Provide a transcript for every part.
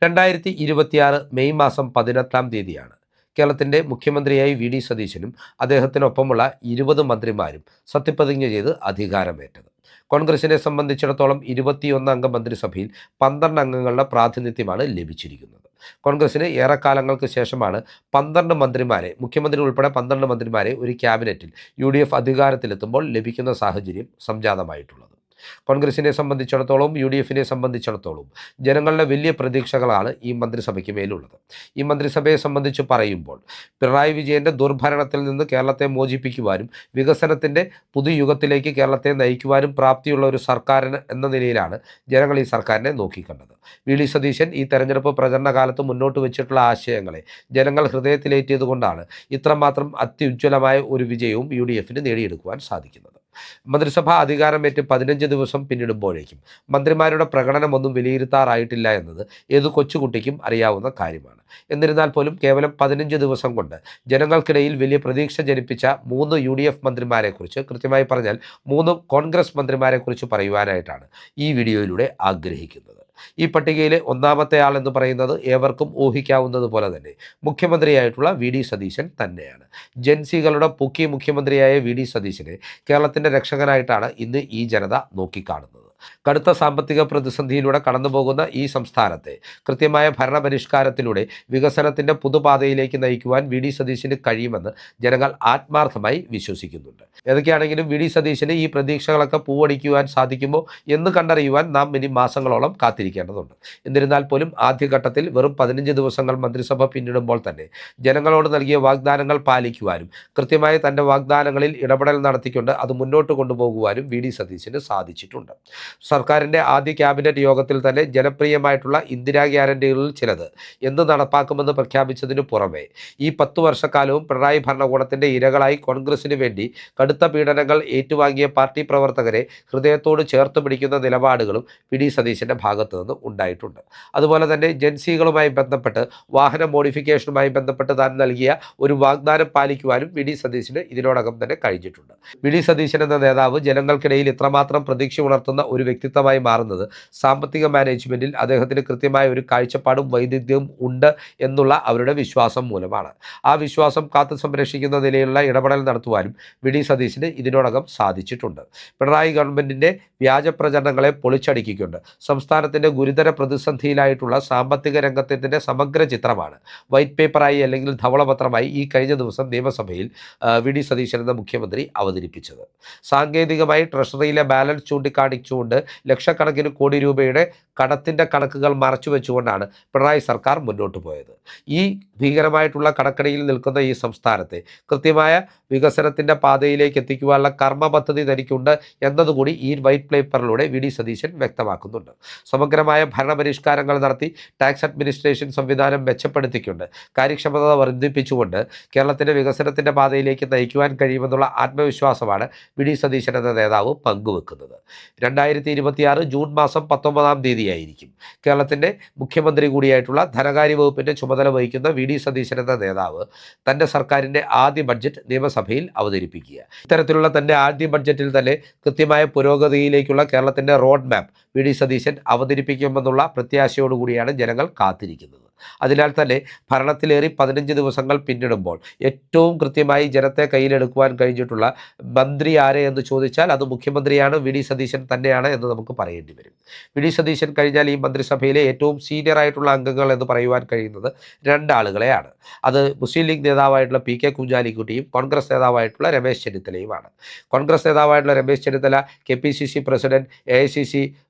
2026 May മാസം 18-ാം തീയതിയാണ് കേരളത്തിൻ്റെ മുഖ്യമന്ത്രിയായി വി.ഡി. സതീശനും അദ്ദേഹത്തിനൊപ്പമുള്ള 20 മന്ത്രിമാരും സത്യപ്രതിജ്ഞ ചെയ്ത് അധികാരമേറ്റത്. കോൺഗ്രസിനെ സംബന്ധിച്ചിടത്തോളം 21 അംഗ മന്ത്രിസഭയിൽ 12 അംഗങ്ങളുടെ പ്രാതിനിധ്യമാണ് ലഭിച്ചിരിക്കുന്നത്. കോൺഗ്രസിന് ഏറെക്കാലങ്ങൾക്ക് ശേഷമാണ് 12 മന്ത്രിമാരെ, മുഖ്യമന്ത്രി ഉൾപ്പെടെ 12 മന്ത്രിമാരെ ഒരു ക്യാബിനറ്റിൽ UDF അധികാരത്തിലെത്തുമ്പോൾ ലഭിക്കുന്ന സാഹചര്യം സംജാതമായിട്ടുള്ളത്. കോൺഗ്രസിനെ സംബന്ധിച്ചിടത്തോളം UDFിനെ സംബന്ധിച്ചിടത്തോളം ജനങ്ങളുടെ വലിയ പ്രതീക്ഷകളാണ് ഈ മന്ത്രിസഭയ്ക്ക് മേലുള്ളത്. ഈ മന്ത്രിസഭയെ സംബന്ധിച്ച് പറയുമ്പോൾ പിണറായി വിജയൻ്റെ ദുർഭരണത്തിൽ നിന്ന് കേരളത്തെ മോചിപ്പിക്കുവാനും വികസനത്തിൻ്റെ പുതുയുഗത്തിലേക്ക് കേരളത്തെ നയിക്കുവാനും പ്രാപ്തിയുള്ള ഒരു സർക്കാരിന് എന്ന നിലയിലാണ് ജനങ്ങൾ ഈ സർക്കാരിനെ നോക്കിക്കണ്ടത്. വി.ഡി. സതീശൻ ഈ തെരഞ്ഞെടുപ്പ് പ്രചരണ കാലത്ത് മുന്നോട്ട് വെച്ചിട്ടുള്ള ആശയങ്ങളെ ജനങ്ങൾ ഹൃദയത്തിലേറ്റിയതുകൊണ്ടാണ് ഇത്രമാത്രം അത്യുജ്വലമായ ഒരു വിജയവും UDFിന് നേടിയെടുക്കുവാൻ സാധിക്കുന്നത്. മന്ത്രിസഭ അധികാരമേറ്റ് 15 ദിവസം പിന്നിടുമ്പോഴേക്കും മന്ത്രിമാരുടെ പ്രകടനമൊന്നും വിലയിരുത്താറായിട്ടില്ല എന്നത് ഏതു കൊച്ചുകുട്ടിക്കും അറിയാവുന്ന കാര്യമാണ്. എന്നിരുന്നാൽ പോലും കേവലം 15 ദിവസം കൊണ്ട് ജനങ്ങൾക്കിടയിൽ വലിയ പ്രതീക്ഷ ജനിപ്പിച്ച 3 UDF മന്ത്രിമാരെക്കുറിച്ച്, കൃത്യമായി പറഞ്ഞാൽ 3 കോൺഗ്രസ് മന്ത്രിമാരെക്കുറിച്ച് പറയുവാനായിട്ടാണ് ഈ വീഡിയോയിലൂടെ ആഗ്രഹിക്കുന്നത്. ഈ പട്ടികയിലെ ഒന്നാമത്തെ ആൾ എന്ന് പറയുന്നത് ഏവർക്കും ഊഹിക്കാവുന്നത് പോലെ തന്നെ മുഖ്യമന്ത്രിയായിട്ടുള്ള വി.ഡി. സതീശൻ തന്നെയാണ്. ജൻസികളുടെ പുക്കി മുഖ്യമന്ത്രിയായ വി.ഡി. സതീശനെ കേരളത്തിൻ്റെ രക്ഷകനായിട്ടാണ് ഇന്ന് ഈ ജനത നോക്കിക്കാണുന്നത്. കടുത്ത സാമ്പത്തിക പ്രതിസന്ധിയിലൂടെ കടന്നുപോകുന്ന ഈ സംസ്ഥാനത്തെ കൃത്യമായ ഭരണപരിഷ്കാരത്തിലൂടെ വികസനത്തിൻ്റെ പുതുപാതയിലേക്ക് നയിക്കുവാൻ വി.ഡി. സതീശന് കഴിയുമെന്ന് ജനങ്ങൾ ആത്മാർത്ഥമായി വിശ്വസിക്കുന്നുണ്ട്. ഏതൊക്കെയാണെങ്കിലും വി.ഡി. സതീശന് ഈ പ്രതീക്ഷകളൊക്കെ പൂവണിക്കുവാൻ സാധിക്കുമോ എന്ന് കണ്ടറിയുവാൻ നാം ഇനി മാസങ്ങളോളം കാത്തിരിക്കേണ്ടതുണ്ട്. എന്നിരുന്നാൽ പോലും ആദ്യഘട്ടത്തിൽ വെറും 15 ദിവസങ്ങൾ മന്ത്രിസഭ പിന്നിടുമ്പോൾ തന്നെ ജനങ്ങളോട് നൽകിയ വാഗ്ദാനങ്ങൾ പാലിക്കുവാനും കൃത്യമായി തൻ്റെ വാഗ്ദാനങ്ങളിൽ ഇടപെടൽ നടത്തിക്കൊണ്ട് അത് മുന്നോട്ട് കൊണ്ടുപോകുവാനും വി.ഡി. സതീശന് സാധിച്ചിട്ടുണ്ട്. സർക്കാരിൻ്റെ ആദ്യ ക്യാബിനറ്റ് യോഗത്തിൽ തന്നെ ജനപ്രിയമായിട്ടുള്ള ഇന്ദിരാ ഗ്യാരണ്ടികളിൽ ചിലത് എന്ന് നടപ്പാക്കുമെന്ന് പ്രഖ്യാപിച്ചതിനു പുറമെ ഈ 10 വർഷക്കാലവും പിണറായി ഭരണകൂടത്തിൻ്റെ ഇരകളായി കോൺഗ്രസിന് വേണ്ടി കടുത്ത പീഡനങ്ങൾ ഏറ്റുവാങ്ങിയ പാർട്ടി പ്രവർത്തകരെ ഹൃദയത്തോട് ചേർത്ത് പിടിക്കുന്ന നിലപാടുകളും വി.ഡി. സതീശൻ്റെ ഭാഗത്തു നിന്ന് ഉണ്ടായിട്ടുണ്ട്. അതുപോലെ തന്നെ ജൻസികളുമായി ബന്ധപ്പെട്ട് വാഹന മോഡിഫിക്കേഷനുമായി ബന്ധപ്പെട്ട് താൻ നൽകിയ ഒരു വാഗ്ദാനം പാലിക്കുവാനും വി.ഡി. സതീശന് ഇതിനോടകം തന്നെ കഴിഞ്ഞിട്ടുണ്ട്. വി.ഡി. സതീശൻ എന്ന നേതാവ് ജനങ്ങൾക്കിടയിൽ ഇത്രമാത്രം പ്രതീക്ഷ ഉണർത്തുന്ന ഒരു വ്യക്തിത്വമായി മാറുന്നത് സാമ്പത്തിക മാനേജ്മെൻറ്റിൽ അദ്ദേഹത്തിന് കൃത്യമായ ഒരു കാഴ്ചപ്പാടും വൈദഗ്ധ്യവും ഉണ്ട് എന്നുള്ള അവരുടെ വിശ്വാസം മൂലമാണ്. ആ വിശ്വാസം കാത്തു സംരക്ഷിക്കുന്ന നിലയിലുള്ള ഇടപെടൽ നടത്തുവാനും വി.ഡി. സതീശന് ഇതിനോടകം സാധിച്ചിട്ടുണ്ട്. പിണറായി ഗവൺമെൻറ്റിൻ്റെ വ്യാജ പ്രചരണങ്ങളെ പൊളിച്ചടുക്കിക്കൊണ്ട് സംസ്ഥാനത്തിൻ്റെ ഗുരുതര പ്രതിസന്ധിയിലായിട്ടുള്ള സാമ്പത്തിക രംഗത്തിൻ്റെ സമഗ്ര ചിത്രമാണ് വൈറ്റ് പേപ്പറായി അല്ലെങ്കിൽ ധവളപത്രമായി ഈ കഴിഞ്ഞ ദിവസം നിയമസഭയിൽ വി.ഡി. സതീശൻ എന്ന മുഖ്യമന്ത്രി അവതരിപ്പിച്ചത്. സാങ്കേതികമായി ട്രഷറിയിലെ ബാലൻസ് ചൂണ്ടിക്കാണിച്ചുകൊണ്ട് ലക്ഷക്കണക്കിന് കോടി രൂപയുടെ കടത്തിൻ്റെ കണക്കുകൾ മറച്ചു വെച്ചുകൊണ്ടാണ് പിണറായി സർക്കാർ മുന്നോട്ട് പോയത്. ഈ ഭീകരമായിട്ടുള്ള കടക്കണിയിൽ നിൽക്കുന്ന ഈ സംസ്ഥാനത്തെ കൃത്യമായ വികസനത്തിൻ്റെ പാതയിലേക്ക് എത്തിക്കുവാനുള്ള കർമ്മ പദ്ധതി തനിക്കുണ്ട് എന്നതുകൂടി ഈ വൈറ്റ് പേപ്പറിലൂടെ വി.ഡി. സതീശൻ വ്യക്തമാക്കുന്നുണ്ട്. സമഗ്രമായ ഭരണപരിഷ്കാരങ്ങൾ നടത്തി ടാക്സ് അഡ്മിനിസ്ട്രേഷൻ സംവിധാനം മെച്ചപ്പെടുത്തിക്കൊണ്ട് കാര്യക്ഷമത വർദ്ധിപ്പിച്ചുകൊണ്ട് കേരളത്തിൻ്റെ വികസനത്തിൻ്റെ പാതയിലേക്ക് നയിക്കുവാൻ കഴിയുമെന്നുള്ള ആത്മവിശ്വാസമാണ് വി.ഡി. സതീശൻ എന്ന നേതാവ് പങ്കുവെക്കുന്നത്. 2026 ജൂൺ മാസം 19-ാം തീയതിയായിരിക്കും കേരളത്തിൻ്റെ മുഖ്യമന്ത്രി കൂടിയായിട്ടുള്ള ധനകാര്യ വകുപ്പിൻ്റെ ചുമതല വഹിക്കുന്ന വി.ഡി. സതീശൻ എന്ന നേതാവ് തൻ്റെ സർക്കാരിൻ്റെ ആദ്യ ബഡ്ജറ്റ് നിയമസഭയിൽ അവതരിപ്പിക്കുക. ഇത്തരത്തിലുള്ള തൻ്റെ ആദ്യ ബഡ്ജറ്റിൽ തന്നെ കൃത്യമായ പുരോഗതിയിലേക്കുള്ള കേരളത്തിൻ്റെ റോഡ് മാപ്പ് വി.ഡി. സതീശൻ അവതരിപ്പിക്കുമെന്നുള്ള പ്രത്യാശയോടുകൂടിയാണ് ജനങ്ങൾ കാത്തിരിക്കുന്നത്. അതിനാൽ തന്നെ ഭരണത്തിലേറി 15 ദിവസങ്ങൾ പിന്നിടുമ്പോൾ ഏറ്റവും കൃത്യമായി ജനത്തെ കയ്യിലെടുക്കുവാൻ കഴിഞ്ഞിട്ടുള്ള മന്ത്രി ആരെ എന്ന് ചോദിച്ചാൽ അത് മുഖ്യമന്ത്രിയാണ്, വി.ഡി. സതീശൻ തന്നെയാണ് എന്ന് നമുക്ക് പറയേണ്ടി വരും. വി.ഡി. സതീശൻ കഴിഞ്ഞാൽ ഈ മന്ത്രിസഭയിലെ ഏറ്റവും സീനിയർ ആയിട്ടുള്ള അംഗങ്ങൾ എന്ന് പറയുവാൻ കഴിയുന്നത് 2 ആളുകളെയാണ്. അത് മുസ്ലിം ലീഗ് നേതാവായിട്ടുള്ള പി.കെ. കുഞ്ഞാലിക്കുട്ടിയും കോൺഗ്രസ് നേതാവായിട്ടുള്ള രമേശ് ചെന്നിത്തലയുമാണ്. കോൺഗ്രസ് നേതാവായിട്ടുള്ള Ramesh Chennithala KPCC president, AICC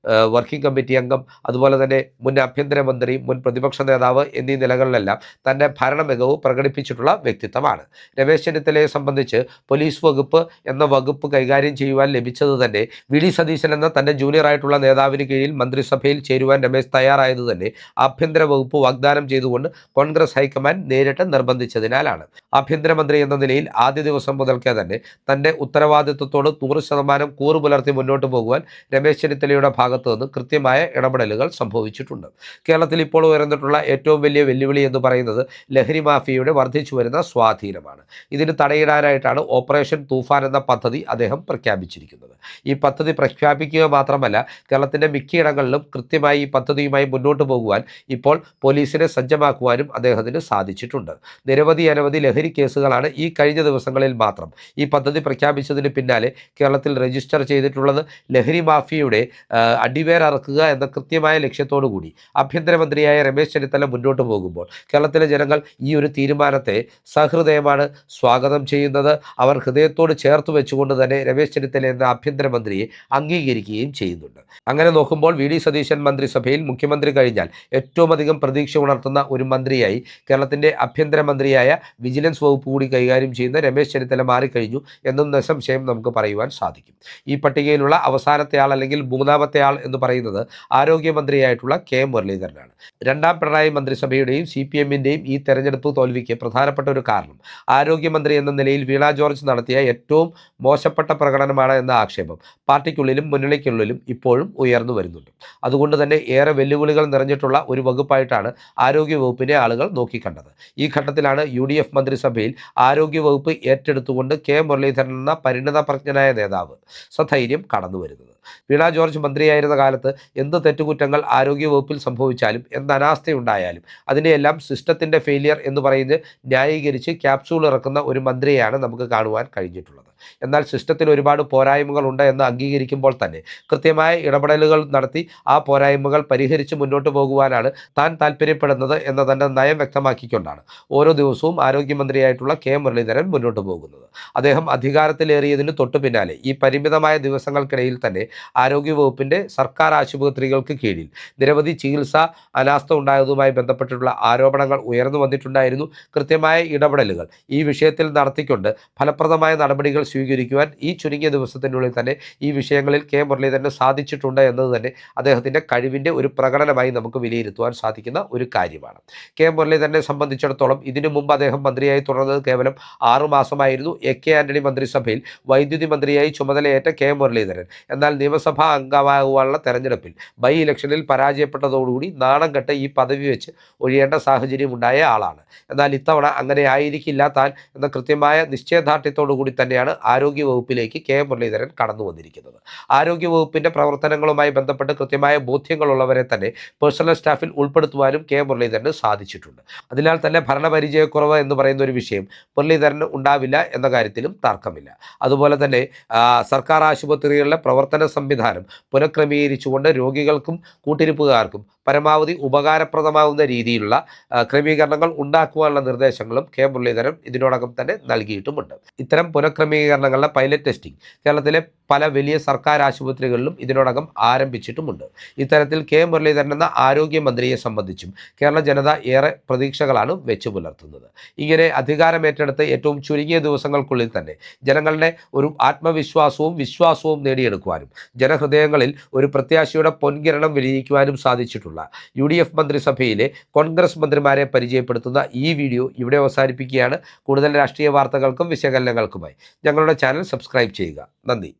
working committee അംഗം, അതുപോലെ തന്നെ മുൻ ആഭ്യന്തരമന്ത്രി, മുൻ പ്രതിപക്ഷ നേതാവ് എന്നീ നിലകളിലെല്ലാം തൻ്റെ ഭരണ മികവ് പ്രകടിപ്പിച്ചിട്ടുള്ള വ്യക്തിത്വമാണ്. രമേശ് ചെന്നിത്തലയെ സംബന്ധിച്ച് പോലീസ് വകുപ്പ് എന്ന വകുപ്പ് കൈകാര്യം ചെയ്യുവാൻ ലഭിച്ചത് തന്നെ വി.ഡി. സതീശൻ എന്ന തൻ്റെ ജൂനിയർ ആയിട്ടുള്ള നേതാവിന് കീഴിൽ മന്ത്രിസഭയിൽ ചേരുവാൻ രമേശ് തയ്യാറായത് തന്നെ ആഭ്യന്തര വകുപ്പ് വാഗ്ദാനം ചെയ്തുകൊണ്ട് കോൺഗ്രസ് ഹൈക്കമാൻഡ് നേരിട്ട് നിർബന്ധിച്ചതിനാലാണ്. ആഭ്യന്തരമന്ത്രി എന്ന നിലയിൽ ആദ്യ ദിവസം മുതൽക്കേ തന്നെ തൻ്റെ ഉത്തരവാദിത്വത്തോട് 100% കൂറ് പുലർത്തി മുന്നോട്ട് പോകുവാൻ രമേശ് ചെന്നിത്തലയുടെ ഭാഗത്തു നിന്ന് കൃത്യമായ ഇടപെടലുകൾ സംഭവിച്ചിട്ടുണ്ട്. കേരളത്തിൽ ഇപ്പോൾ ഉയർന്നിട്ടുള്ള ഏറ്റവും ഏറ്റവും വലിയ വെല്ലുവിളി എന്ന് പറയുന്നത് ലഹരി മാഫിയയുടെ വർദ്ധിച്ചു വരുന്ന സ്വാധീനമാണ്. ഇതിന് തടയിടാനായിട്ടാണ് ഓപ്പറേഷൻ തൂഫാൻ എന്ന പദ്ധതി അദ്ദേഹം പ്രഖ്യാപിച്ചിരിക്കുന്നത്. ഈ പദ്ധതി പ്രഖ്യാപിക്കുക മാത്രമല്ല, കേരളത്തിൻ്റെ മിക്കയിടങ്ങളിലും കൃത്യമായി ഈ പദ്ധതിയുമായി മുന്നോട്ട് പോകുവാൻ ഇപ്പോൾ പോലീസിനെ സജ്ജമാക്കുവാനും അദ്ദേഹത്തിന് സാധിച്ചിട്ടുണ്ട്. അനവധി ലഹരി കേസുകളാണ് ഈ കഴിഞ്ഞ ദിവസങ്ങളിൽ മാത്രം ഈ പദ്ധതി പ്രഖ്യാപിച്ചതിന് പിന്നാലെ കേരളത്തിൽ രജിസ്റ്റർ ചെയ്തിട്ടുള്ളത്. ലഹരി മാഫിയയുടെ അടിവേരറുക്കുക എന്ന കൃത്യമായ ലക്ഷ്യത്തോടു കൂടി ആഭ്യന്തരമന്ത്രിയായ രമേശ് ചെന്നിത്തല മുന്നോട്ട് പോകുമ്പോൾ കേരളത്തിലെ ജനങ്ങൾ ഈ ഒരു തീരുമാനത്തെ സഹൃദയമാണ് സ്വാഗതം ചെയ്യുന്നത്. അവർ ഹൃദയത്തോട് ചേർത്ത് വെച്ചുകൊണ്ട് തന്നെ രമേശ് ചെന്നിത്തല എന്ന ആഭ്യന്തരമന്ത്രിയെ അംഗീകരിക്കുകയും ചെയ്യുന്നുണ്ട്. അങ്ങനെ നോക്കുമ്പോൾ വി ഡി സതീശൻ മന്ത്രിസഭയിൽ മുഖ്യമന്ത്രി കഴിഞ്ഞാൽ ഏറ്റവും അധികം പ്രതീക്ഷ ഉണർത്തുന്ന ഒരു മന്ത്രിയായി കേരളത്തിൻ്റെ ആഭ്യന്തരമന്ത്രിയായ വിജിലൻസ് വകുപ്പ് കൂടി കൈകാര്യം ചെയ്യുന്ന രമേശ് ചെന്നിത്തല മാറിക്കഴിഞ്ഞു എന്നും നിസ്സംശയം നമുക്ക് പറയുവാൻ സാധിക്കും. ഈ പട്ടികയിലുള്ള അവസാനത്തെ ആൾ അല്ലെങ്കിൽ മൂന്നാമത്തെ ആൾ എന്ന് പറയുന്നത് ആരോഗ്യമന്ത്രിയായിട്ടുള്ള കെ മുരളീധരനാണ്. രണ്ടാം പിണറായി മന്ത്രിസഭയുടെയും CPM-ൻ്റെയും ഈ തെരഞ്ഞെടുപ്പ് തോൽവിക്ക് പ്രധാനപ്പെട്ട ഒരു കാരണം ആരോഗ്യമന്ത്രി എന്ന നിലയിൽ വീണ ജോർജ് നടത്തിയ ഏറ്റവും മോശപ്പെട്ട പ്രകടനമാണ് എന്ന ആക്ഷേപം പാർട്ടിക്കുള്ളിലും മുന്നണിക്കുള്ളിലും ഇപ്പോഴും ഉയർന്നു വരുന്നുണ്ട്. അതുകൊണ്ട് തന്നെ ഏറെ വെല്ലുവിളികൾ നിറഞ്ഞിട്ടുള്ള ഒരു വകുപ്പായിട്ടാണ് ആരോഗ്യവകുപ്പിനെ ആളുകൾ നോക്കിക്കണ്ടത്. ഈ ഘട്ടത്തിലാണ് UDF മന്ത്രിസഭയിൽ ആരോഗ്യവകുപ്പ് ഏറ്റെടുത്തുകൊണ്ട് കെ മുരളീധരൻ എന്ന പരിണതപ്രജ്ഞനായ നേതാവ് സധൈര്യം കടന്നു വരുന്നത്. വീണ ജോർജ് മന്ത്രിയായിരുന്ന കാലത്ത് എന്ത് തെറ്റുകുറ്റങ്ങൾ ആരോഗ്യവകുപ്പിൽ സംഭവിച്ചാലും, എന്ത് അനാസ്ഥയുണ്ടായാലും അതിനെയെല്ലാം സിസ്റ്റത്തിൻ്റെ ഫെയിലിയർ എന്ന് പറഞ്ഞ് ന്യായീകരിച്ച് ക്യാപ്സൂൾ ഇറക്കുന്ന ഒരു മന്ത്രിയെയാണ് നമുക്ക് കാണുവാൻ കഴിഞ്ഞിട്ടുള്ളത്. എന്നാൽ സിസ്റ്റത്തിൽ ഒരുപാട് പോരായ്മകളുണ്ട് എന്ന് അംഗീകരിക്കുമ്പോൾ തന്നെ കൃത്യമായ ഇടപെടലുകൾ നടത്തി ആ പോരായ്മകൾ പരിഹരിച്ച് മുന്നോട്ട് പോകുവാനാണ് താൻ താല്പര്യപ്പെടുന്നത് എന്ന തൻ്റെ നയം വ്യക്തമാക്കിക്കൊണ്ടാണ് ഓരോ ദിവസവും ആരോഗ്യമന്ത്രിയായിട്ടുള്ള കെ മുരളീധരൻ മുന്നോട്ട് പോകുന്നത്. അദ്ദേഹം അധികാരത്തിലേറിയതിന് തൊട്ടു പിന്നാലെ ഈ പരിമിതമായ ദിവസങ്ങൾക്കിടയിൽ തന്നെ ആരോഗ്യവകുപ്പിൻ്റെ സർക്കാർ ആശുപത്രികൾക്ക് കീഴിൽ നിരവധി ചികിത്സാ അനാസ്ഥ ഉണ്ടായതുമായി ബന്ധപ്പെട്ടിട്ടുള്ള ആരോപണങ്ങൾ ഉയർന്നു വന്നിട്ടുണ്ടായിരുന്നു. കൃത്യമായ ഇടപെടലുകൾ ഈ വിഷയത്തിൽ നടത്തിക്കൊണ്ട് ഫലപ്രദമായ നടപടികൾ സ്വീകരിക്കുവാൻ ഈ ചുരുങ്ങിയ ദിവസത്തിനുള്ളിൽ തന്നെ ഈ വിഷയങ്ങളിൽ കെ മുരളീധരന് സാധിച്ചിട്ടുണ്ട് എന്നത് തന്നെ അദ്ദേഹത്തിൻ്റെ കഴിവിൻ്റെ ഒരു പ്രകടനമായി നമുക്ക് വിലയിരുത്തുവാൻ സാധിക്കുന്ന ഒരു കാര്യമാണ്. കെ മുരളീധരനെ സംബന്ധിച്ചിടത്തോളം ഇതിനു മുമ്പ് അദ്ദേഹം മന്ത്രിയായി തുടർന്നത് കേവലം 6 മാസമായിരുന്നു. AK ആന്റണി മന്ത്രിസഭയിൽ വൈദ്യുതി മന്ത്രിയായി ചുമതലയേറ്റ കെ മുരളീധരൻ എന്നാൽ നിയമസഭാ അംഗമാകുവാനുള്ള തെരഞ്ഞെടുപ്പിൽ ബൈ ഇലക്ഷനിൽ പരാജയപ്പെട്ടതോടുകൂടി നാണം കെട്ട് ഈ പദവി വെച്ച് ഒഴിയേണ്ട സാഹചര്യം ഉണ്ടായ ആളാണ്. എന്നാൽ ഇത്തവണ അങ്ങനെ ആയിരിക്കില്ല താൻ എന്ന കൃത്യമായ നിശ്ചയദാർഢ്യത്തോടു കൂടി തന്നെയാണ് ആരോഗ്യവകുപ്പിലേക്ക് കെ മുരളീധരൻ കടന്നു വന്നിരിക്കുന്നത്. ആരോഗ്യവകുപ്പിൻ്റെ പ്രവർത്തനങ്ങളുമായി ബന്ധപ്പെട്ട് കൃത്യമായ ബോധ്യങ്ങളുള്ളവരെ തന്നെ പേഴ്സണൽ സ്റ്റാഫിൽ ഉൾപ്പെടുത്തുവാനും കെ മുരളീധരന് സാധിച്ചിട്ടുണ്ട്. അതിനാൽ തന്നെ ഭരണപരിചയക്കുറവ് എന്ന് പറയുന്ന ഒരു വിഷയം മുരളീധരന് ഉണ്ടാവില്ല എന്ന കാര്യത്തിലും തർക്കമില്ല. അതുപോലെ തന്നെ സർക്കാർ ആശുപത്രികളിലെ പ്രവർത്തന സംവിധാനം പുനഃക്രമീകരിച്ചുകൊണ്ട് രോഗികൾക്കും കൂട്ടിരിപ്പുകാർക്കും പരമാവധി ഉപകാരപ്രദമാകുന്ന രീതിയിലുള്ള ക്രമീകരണങ്ങൾ ഉണ്ടാക്കുവാനുള്ള നിർദ്ദേശങ്ങളും കെ മുരളീധരൻ ഇതിനോടകം തന്നെ നൽകിയിട്ടുമുണ്ട്. ഇത്തരം പുനഃക്രമീകരണങ്ങളുടെ പൈലറ്റ് ടെസ്റ്റിംഗ് കേരളത്തിലെ പല വലിയ സർക്കാർ ആശുപത്രികളിലും ഇതിനോടകം ആരംഭിച്ചിട്ടുമുണ്ട്. ഇത്തരത്തിൽ കെ മുരളീധരൻ എന്ന ആരോഗ്യമന്ത്രിയെ സംബന്ധിച്ചും കേരള ജനത ഏറെ പ്രതീക്ഷകളാണ് വെച്ചു പുലർത്തുന്നത്. ഇങ്ങനെ അധികാരമേറ്റെടുത്ത് ഏറ്റവും ചുരുങ്ങിയ ദിവസങ്ങൾക്കുള്ളിൽ തന്നെ ജനങ്ങളുടെ ഒരു ആത്മവിശ്വാസവും വിശ്വാസവും നേടിയെടുക്കുവാനും ജനഹൃദയങ്ങളിൽ ഒരു പ്രത്യാശയുടെ പൊൻകിരണം വിരിയിക്കുവാനും സാധിച്ചിട്ടുള്ള UDF മന്ത്രിസഭയിലെ കോൺഗ്രസ് മന്ത്രിമാരെ പരിചയപ്പെടുത്തുന്ന ഈ വീഡിയോ ഇവിടെ അവസാനിപ്പിക്കുകയാണ്. കൂടുതൽ രാഷ്ട്രീയ വാർത്തകൾക്കും വിശകലനങ്ങൾക്കുമായി ഞങ്ങളുടെ ചാനൽ സബ്സ്ക്രൈബ് ചെയ്യുക. നന്ദി.